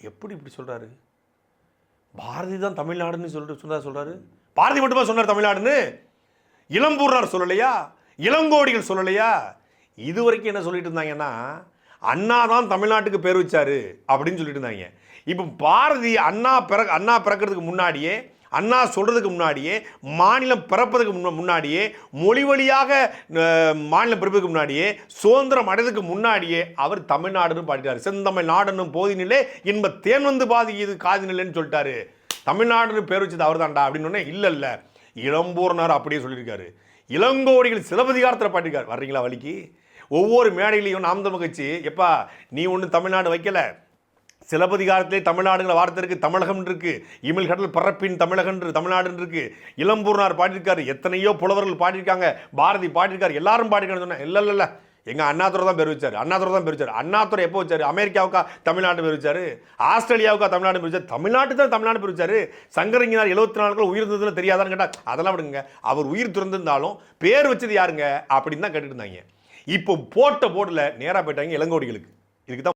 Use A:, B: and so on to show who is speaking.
A: எப்படி இப்படி சொல்கிறாரு? பாரதி தான் தமிழ்நாடுன்னு சொல்கிறாரு. பாரதி மட்டுமா சொன்னார் தமிழ்நாடுன்னு? இளம்பூர்னார் சொல்லலையா? இளங்கோடிகள் சொல்லலையா? இது வரைக்கும் என்ன சொல்லிட்டு இருந்தாங்கன்னா, அண்ணா தான் தமிழ்நாட்டுக்கு பேர் வச்சாரு அப்படின்னு சொல்லிட்டு இருந்தாங்க. இப்போ பாரதி அண்ணா பிறக்கிறதுக்கு முன்னாடியே, அண்ணா சொல்றதுக்கு முன்னாடியே, மாநிலம் பிறப்பதுக்கு முன்னாடியே, மொழி வழியாக மாநிலம் பிறப்பதுக்கு முன்னாடியே, சுதந்திரம் அடைறதுக்கு முன்னாடியே அவர் தமிழ்நாடுன்னு பாடிட்டார். செந்தமிழ் நாடுன்னு போதினிலே இன்ப தேன் வந்து பாதி இது காதினில்லைன்னு சொல்லிட்டாரு. தமிழ்நாடுன்னு பேர் வச்சது அவர் தான்டா அப்படின்னு. இல்லை இளம்பூர்னார் அப்படியே சொல்லியிருக்காரு. இளங்கோடிகள் சிலப்பதிகாரத்தில் பாட்டிருக்காரு. வர்றீங்களா வழிக்கு? ஒவ்வொரு மேடையிலையும் நாம் தமிழ் கட்சி, எப்பா நீ ஒன்றும் தமிழ்நாடு வைக்கல, சிலப்பதிகாரத்திலே தமிழ்நாடுங்கிற வார்த்தை இருக்கு, தமிழகம் இருக்கு, இமிழ் கடல் பரப்பின் தமிழகம் தமிழ்நாடு இருக்கு. இளம்பூர்னார் பாடியிருக்காரு, எத்தனையோ புலவர்கள் பாடியிருக்காங்க, பாரதி பாடியிருக்காரு, எல்லாரும் பாடியிருக்கான்னு சொன்னேன். இல்லை எங்க அண்ணாதுரை தான் பேர் வச்சாரு. அண்ணாதுரை எப்போ வச்சாரு? அமெரிக்காவுக்கா தமிழ்நாடு பேர் வச்சாரு? ஆஸ்திரேலியாவுக்கா தமிழ்நாடு பேர் வச்சாரு? தமிழ்நாட்டு தான் தமிழ்நாடு பேர் வச்சாரு. சங்கரங்கினார் 74 உயிர் இருந்ததுன்னு தெரியாதான்னு கேட்டா அதெல்லாம் விடுங்க. அவர் உயிர் திறந்திருந்தாலும் பேர் வச்சது யாருங்க அப்படின்னு தான் கேட்டுட்டு இருந்தாங்க. இப்போ போட்ட போர்டில் நேராக போயிட்டாங்க இளங்கோடிகளுக்கு. இதுக்கு தான்